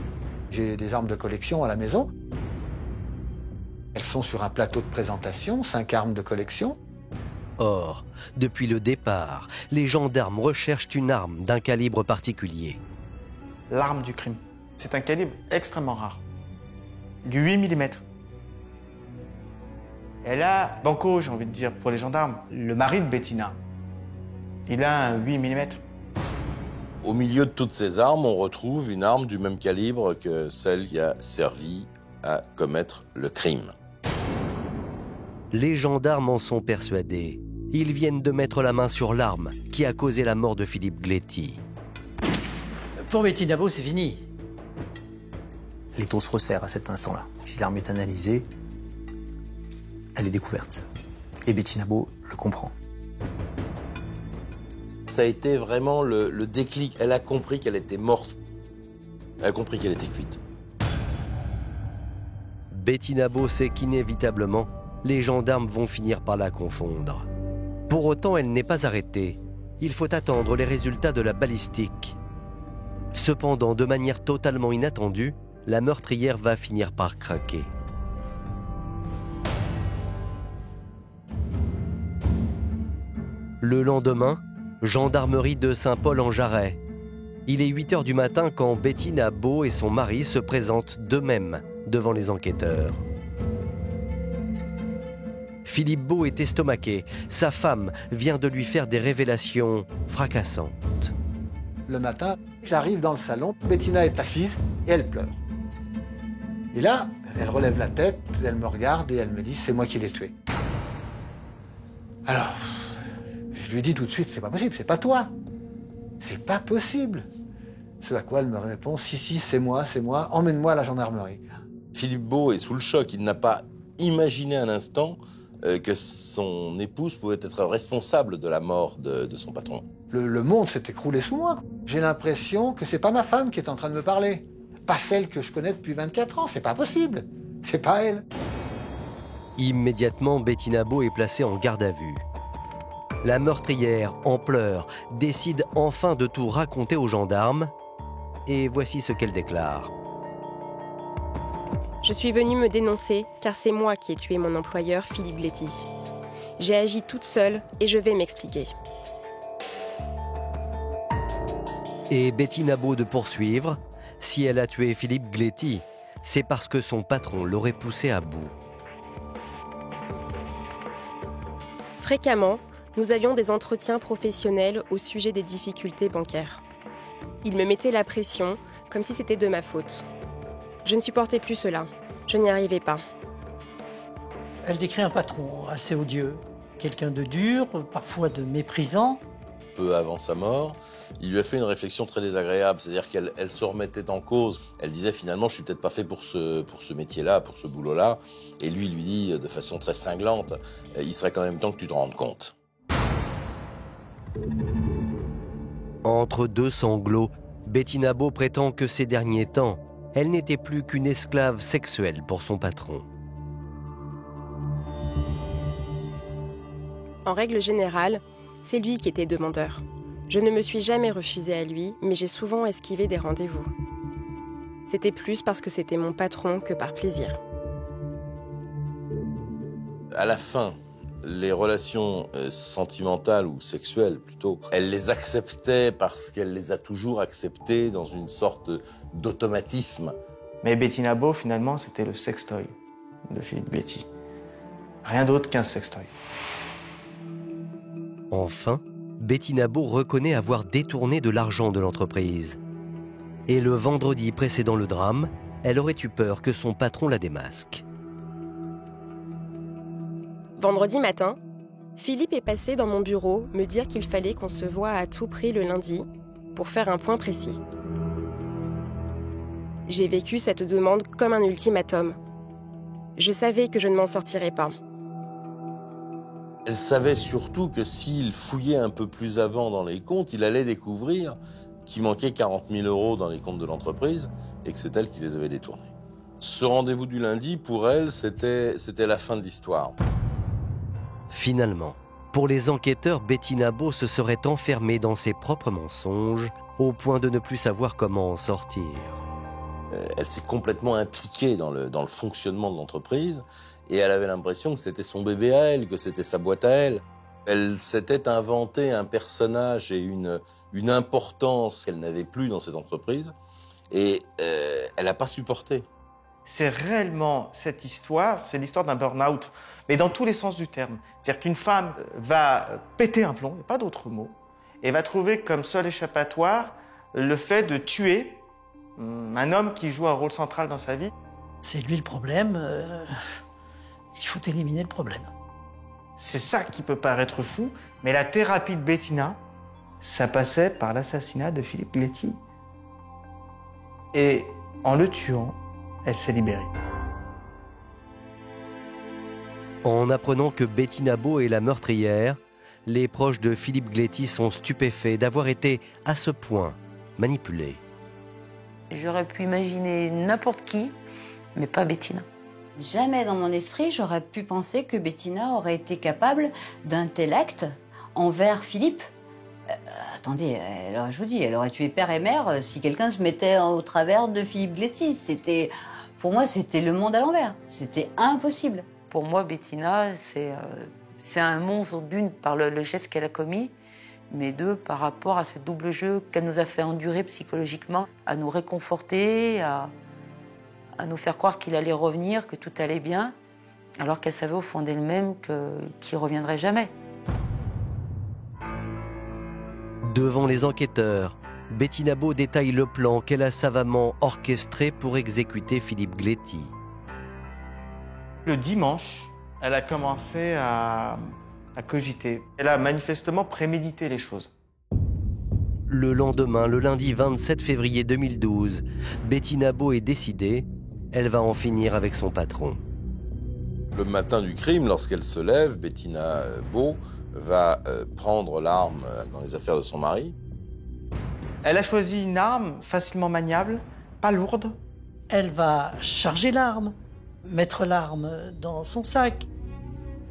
j'ai des armes de collection à la maison. Elles sont sur un plateau de présentation, 5 armes de collection. Or, depuis le départ, les gendarmes recherchent une arme d'un calibre particulier. L'arme du crime. C'est un calibre extrêmement rare. Du 8 mm. Et là, banco, j'ai envie de dire, pour les gendarmes, le mari de Bettina, il a un 8 mm. Au milieu de toutes ces armes, on retrouve une arme du même calibre que celle qui a servi à commettre le crime. Les gendarmes en sont persuadés. Ils viennent de mettre la main sur l'arme qui a causé la mort de Philippe Gléty. Pour Bettina Beau, c'est fini. L'étau se resserre à cet instant-là. Si l'arme est analysée, elle est découverte. Et Bettina Beau le comprend. Ça a été vraiment le déclic. Elle a compris qu'elle était morte. Elle a compris qu'elle était cuite. Bettina Beau sait qu'inévitablement, les gendarmes vont finir par la confondre. Pour autant, elle n'est pas arrêtée. Il faut attendre les résultats de la balistique. Cependant, de manière totalement inattendue, la meurtrière va finir par craquer. Le lendemain, gendarmerie de Saint-Paul-en-Jarret. Il est 8 h du matin quand Bettina Beau et son mari se présentent d'eux-mêmes devant les enquêteurs. Philippe Beau est estomaqué. Sa femme vient de lui faire des révélations fracassantes. Le matin, j'arrive dans le salon, Bettina est assise et elle pleure. Et là, elle relève la tête, elle me regarde et elle me dit « c'est moi qui l'ai tué ». Alors, je lui dis tout de suite « c'est pas possible, c'est pas toi, c'est pas possible ». Ce à quoi elle me répond « si, c'est moi, emmène-moi à la gendarmerie ». Philippe Beau est sous le choc, il n'a pas imaginé un instant que son épouse pouvait être responsable de la mort de son patron. Le monde s'est écroulé sous moi. J'ai l'impression que c'est pas ma femme qui est en train de me parler. Pas celle que je connais depuis 24 ans, c'est pas possible. C'est pas elle. Immédiatement, Bettina Beau est placée en garde à vue. La meurtrière, en pleurs, décide enfin de tout raconter aux gendarmes. Et voici ce qu'elle déclare. Je suis venue me dénoncer car c'est moi qui ai tué mon employeur Philippe Gléty. J'ai agi toute seule et je vais m'expliquer. Et Bettina Beau de poursuivre. Si elle a tué Philippe Gléty, c'est parce que son patron l'aurait poussé à bout. Fréquemment, nous avions des entretiens professionnels au sujet des difficultés bancaires. Il me mettait la pression, comme si c'était de ma faute. Je ne supportais plus cela. Je n'y arrivais pas. Elle décrit un patron assez odieux, quelqu'un de dur, parfois de méprisant. Peu avant sa mort, il lui a fait une réflexion très désagréable, c'est-à-dire qu'elle se remettait en cause. Elle disait finalement, je suis peut-être pas fait pour ce métier-là, pour ce boulot-là. Et lui dit de façon très cinglante, il serait quand même temps que tu te rendes compte. Entre deux sanglots, Bettina Beau prétend que ces derniers temps, elle n'était plus qu'une esclave sexuelle pour son patron. En règle générale, c'est lui qui était demandeur. Je ne me suis jamais refusée à lui, mais j'ai souvent esquivé des rendez-vous. C'était plus parce que c'était mon patron que par plaisir. À la fin, les relations sentimentales ou sexuelles plutôt, elle les acceptait parce qu'elle les a toujours acceptées dans une sorte d'automatisme. Mais Bettina Beau, finalement, c'était le sextoy de Philippe Gléty. Rien d'autre qu'un sextoy. Enfin, Bettina Beau reconnaît avoir détourné de l'argent de l'entreprise. Et le vendredi précédant le drame, elle aurait eu peur que son patron la démasque. Vendredi matin, Philippe est passé dans mon bureau me dire qu'il fallait qu'on se voie à tout prix le lundi pour faire un point précis. J'ai vécu cette demande comme un ultimatum. Je savais que je ne m'en sortirais pas. Elle savait surtout que s'il fouillait un peu plus avant dans les comptes, il allait découvrir qu'il manquait 40 000 € dans les comptes de l'entreprise et que c'est elle qui les avait détournés. Ce rendez-vous du lundi, pour elle, c'était la fin de l'histoire. Finalement, pour les enquêteurs, Bettina Beau se serait enfermée dans ses propres mensonges au point de ne plus savoir comment en sortir. Elle s'est complètement impliquée dans le fonctionnement de l'entreprise et elle avait l'impression que c'était son bébé à elle, que c'était sa boîte à elle. Elle s'était inventé un personnage et une importance qu'elle n'avait plus dans cette entreprise et elle n'a pas supporté. C'est réellement cette histoire, c'est l'histoire d'un burn-out, mais dans tous les sens du terme. C'est-à-dire qu'une femme va péter un plomb, il n'y a pas d'autre mot, et va trouver comme seul échappatoire le fait de tuer un homme qui joue un rôle central dans sa vie. C'est lui le problème, il faut éliminer le problème. C'est ça qui peut paraître fou, mais la thérapie de Bettina, ça passait par l'assassinat de Philippe Gléty. Et en le tuant, elle s'est libérée. En apprenant que Bettina Beau est la meurtrière, les proches de Philippe Gléty sont stupéfaits d'avoir été à ce point manipulés. J'aurais pu imaginer n'importe qui, mais pas Bettina. Jamais dans mon esprit, j'aurais pu penser que Bettina aurait été capable d'un tel acte envers Philippe. Attendez, je vous dis, elle aurait tué père et mère si quelqu'un se mettait au travers de Philippe Gléty. Pour moi, c'était le monde à l'envers. C'était impossible. Pour moi, Bettina, c'est un monstre, d'une, par le geste qu'elle a commis, mais deux, par rapport à ce double jeu qu'elle nous a fait endurer psychologiquement, à nous réconforter, à nous faire croire qu'il allait revenir, que tout allait bien, alors qu'elle savait au fond d'elle-même qu'il ne reviendrait jamais. Devant les enquêteurs, Bettina Beau détaille le plan qu'elle a savamment orchestré pour exécuter Philippe Gléty. Le dimanche, elle a commencé à cogiter. Elle a manifestement prémédité les choses. Le lendemain, le lundi 27 février 2012, Bettina Beau est décidée, elle va en finir avec son patron. Le matin du crime, lorsqu'elle se lève, Bettina Beau va prendre l'arme dans les affaires de son mari. Elle a choisi une arme facilement maniable, pas lourde. Elle va charger l'arme, mettre l'arme dans son sac.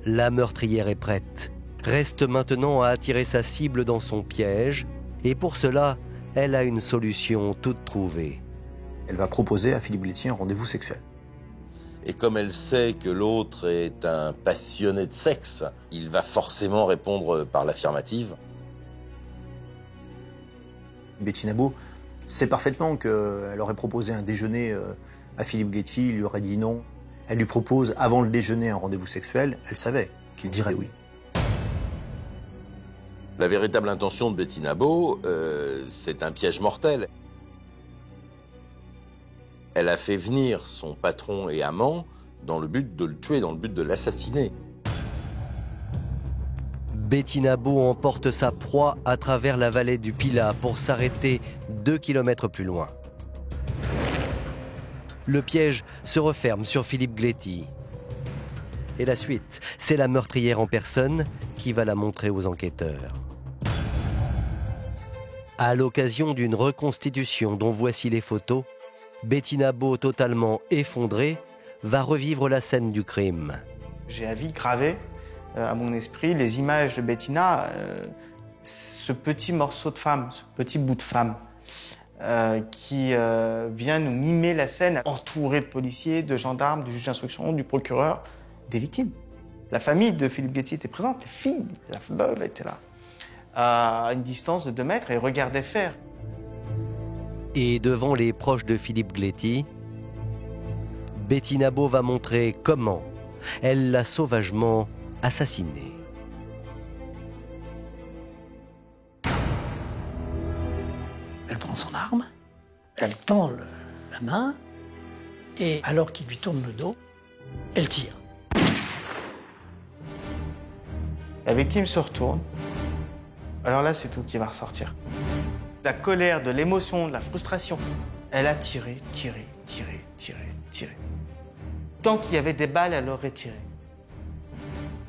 La meurtrière est prête. Reste maintenant à attirer sa cible dans son piège. Et pour cela, elle a une solution toute trouvée. Elle va proposer à Philippe Gléty un rendez-vous sexuel. Et comme elle sait que l'autre est un passionné de sexe, il va forcément répondre par l'affirmative. Bettina Beau sait parfaitement qu'elle aurait proposé un déjeuner à Philippe Gléty, il lui aurait dit non. Elle lui propose avant le déjeuner un rendez-vous sexuel, elle savait qu'il dirait oui. La véritable intention de Bettina Bau, c'est un piège mortel. Elle a fait venir son patron et amant dans le but de le tuer, dans le but de l'assassiner. Bettina Bau emporte sa proie à travers la vallée du Pilat pour s'arrêter 2 kilomètres plus loin. Le piège se referme sur Philippe Gléty. Et la suite, c'est la meurtrière en personne qui va la montrer aux enquêteurs. À l'occasion d'une reconstitution dont voici les photos, Bettina Bau, totalement effondrée, va revivre la scène du crime. J'ai à vie gravé à mon esprit les images de Bettina, ce petit morceau de femme, ce petit bout de femme qui vient nous mimer la scène, entourée de policiers, de gendarmes, du juge d'instruction, du procureur, des victimes. La famille de Philippe Gléty était présente, les filles, la veuve était là, à une distance de 2 mètres et regardait faire. Et devant les proches de Philippe Gléty, Bettina Bau va montrer comment elle l'a sauvagement assassiné. Elle prend son arme, elle tend la main, et alors qu'il lui tourne le dos, elle tire. La victime se retourne. Alors là, c'est tout qui va ressortir. La colère, de l'émotion, de la frustration. Elle a tiré, tiré, tiré, tiré, tiré. Tant qu'il y avait des balles, elle aurait tiré.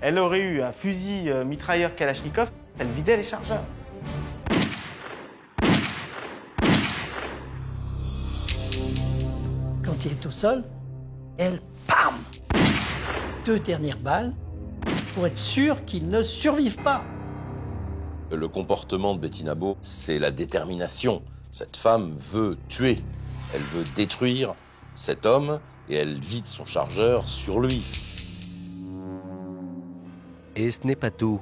Elle aurait eu un fusil mitrailleur Kalachnikov, elle vidait les chargeurs. Quand il est au sol, elle, pam, 2 dernières balles pour être sûr qu'il ne survive pas. Le comportement de Bettina Bau, c'est la détermination. Cette femme veut tuer, elle veut détruire cet homme et elle vide son chargeur sur lui. Et ce n'est pas tout.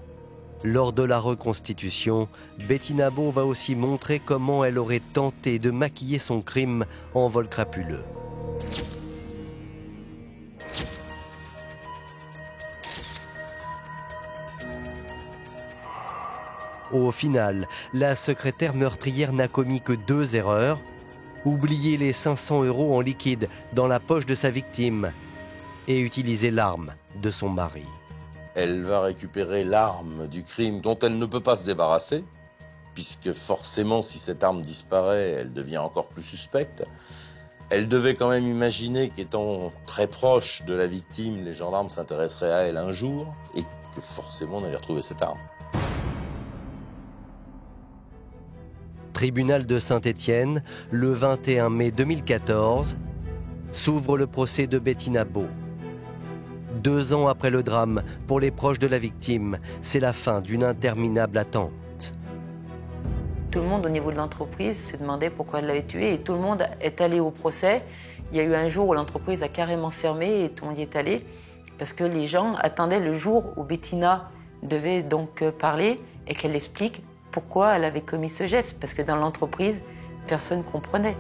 Lors de la reconstitution, Bettina Bau va aussi montrer comment elle aurait tenté de maquiller son crime en vol crapuleux. Au final, la secrétaire meurtrière n'a commis que 2 erreurs. Oublier les 500 € en liquide dans la poche de sa victime et utiliser l'arme de son mari. Elle va récupérer l'arme du crime dont elle ne peut pas se débarrasser, puisque forcément, si cette arme disparaît, elle devient encore plus suspecte. Elle devait quand même imaginer qu'étant très proche de la victime, les gendarmes s'intéresseraient à elle un jour et que forcément on allait retrouver cette arme. Tribunal de Saint-Étienne, le 21 mai 2014, s'ouvre le procès de Bettina Bau. 2 ans après le drame, pour les proches de la victime, c'est la fin d'une interminable attente. Tout le monde au niveau de l'entreprise se demandait pourquoi elle l'avait tué et tout le monde est allé au procès. Il y a eu un jour où l'entreprise a carrément fermé et tout le monde y est allé parce que les gens attendaient le jour où Bettina devait donc parler et qu'elle explique pourquoi elle avait commis ce geste, parce que dans l'entreprise, personne ne comprenait.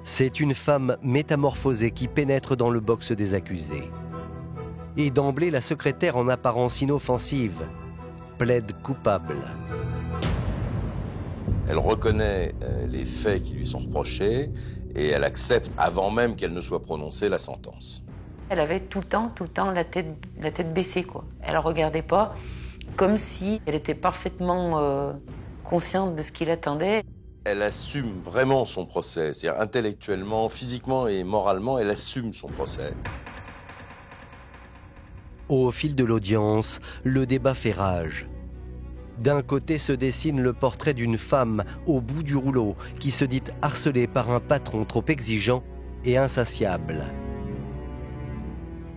C'est une femme métamorphosée qui pénètre dans le box des accusés. Et d'emblée, la secrétaire, en apparence inoffensive, plaide coupable. Elle reconnaît les faits qui lui sont reprochés et elle accepte, avant même qu'elle ne soit prononcée, la sentence. Elle avait tout le temps la tête baissée, quoi. Elle ne regardait pas, comme si elle était parfaitement consciente de ce qui l'attendait. Elle assume vraiment son procès, c'est-à-dire intellectuellement, physiquement et moralement, elle assume son procès. Au fil de l'audience, le débat fait rage. D'un côté se dessine le portrait d'une femme au bout du rouleau qui se dit harcelée par un patron trop exigeant et insatiable.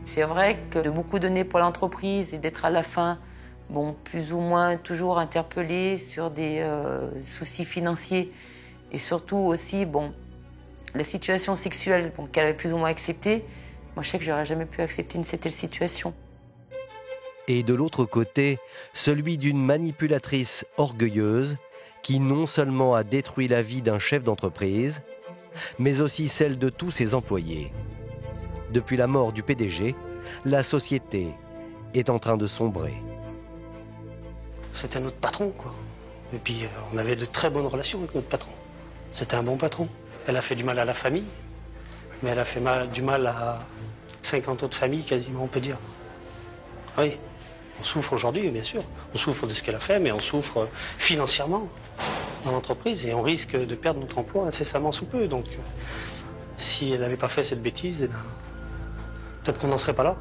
C'est vrai que de beaucoup donner pour l'entreprise et d'être à la fin, bon, plus ou moins toujours interpellée sur des soucis financiers et surtout aussi, bon, la situation sexuelle qu'elle avait plus ou moins acceptée. Moi, je sais que j'aurais jamais pu accepter une telle situation. Et de l'autre côté, celui d'une manipulatrice orgueilleuse qui non seulement a détruit la vie d'un chef d'entreprise, mais aussi celle de tous ses employés. Depuis la mort du PDG, la société est en train de sombrer. C'était notre patron, quoi. Et puis, on avait de très bonnes relations avec notre patron. C'était un bon patron. Elle a fait du mal à la famille, mais elle a fait du mal à 50 autres familles, quasiment, on peut dire. Oui, on souffre aujourd'hui, bien sûr. On souffre de ce qu'elle a fait, mais on souffre financièrement dans l'entreprise et on risque de perdre notre emploi incessamment sous peu. Donc, si elle n'avait pas fait cette bêtise, peut-être qu'on n'en serait pas là.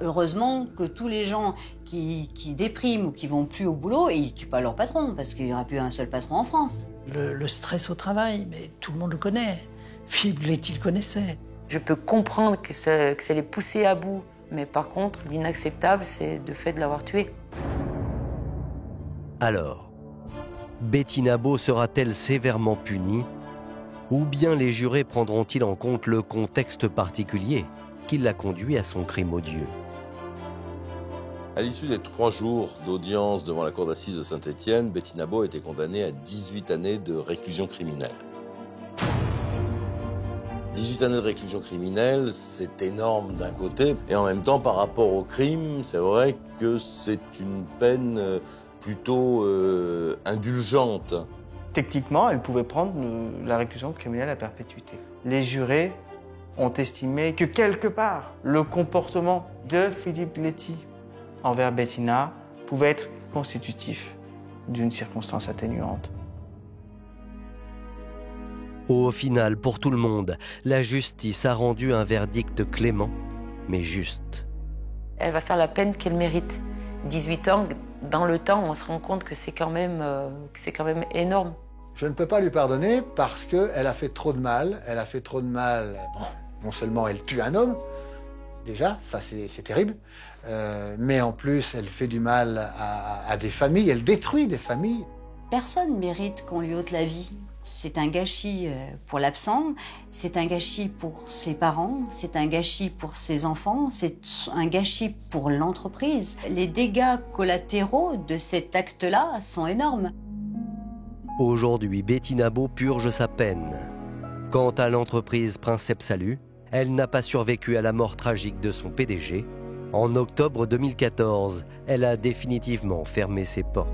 Heureusement que tous les gens qui dépriment ou qui vont plus au boulot, ils ne tuent pas leur patron, parce qu'il n'y aura plus un seul patron en France. Le stress au travail, mais tout le monde le connaît. Philippe Gléty le connaissait. Je peux comprendre que ça l'ait poussé à bout, mais par contre, l'inacceptable, c'est le fait de l'avoir tué. Alors, Betty Nabot sera-t-elle sévèrement punie? Ou bien les jurés prendront-ils en compte le contexte particulier qui l'a conduit à son crime odieux? À l'issue des 3 jours d'audience devant la cour d'assises de Saint-Étienne, Betty Nabot a été condamnée à 18 années de réclusion criminelle. 18 années de réclusion criminelle, c'est énorme d'un côté, et en même temps, par rapport au crime, c'est vrai que c'est une peine plutôt indulgente. Techniquement, elle pouvait prendre la réclusion criminelle à perpétuité. Les jurés ont estimé que quelque part, le comportement de Philippe Gléty envers Bettina pouvait être constitutif d'une circonstance atténuante. Au final, pour tout le monde, la justice a rendu un verdict clément, mais juste. Elle va faire la peine qu'elle mérite. 18 ans, dans le temps, on se rend compte que c'est quand même énorme. Je ne peux pas lui pardonner parce qu'elle a fait trop de mal. Elle a fait trop de mal. Bon, non seulement elle tue un homme, déjà, ça c'est terrible, mais en plus elle fait du mal à des familles, elle détruit des familles. Personne ne mérite qu'on lui ôte la vie. C'est un gâchis pour l'absent, c'est un gâchis pour ses parents, c'est un gâchis pour ses enfants, c'est un gâchis pour l'entreprise. Les dégâts collatéraux de cet acte-là sont énormes. Aujourd'hui, Betty Nabot purge sa peine. Quant à l'entreprise Princeps Salut, elle n'a pas survécu à la mort tragique de son PDG. En octobre 2014, elle a définitivement fermé ses portes.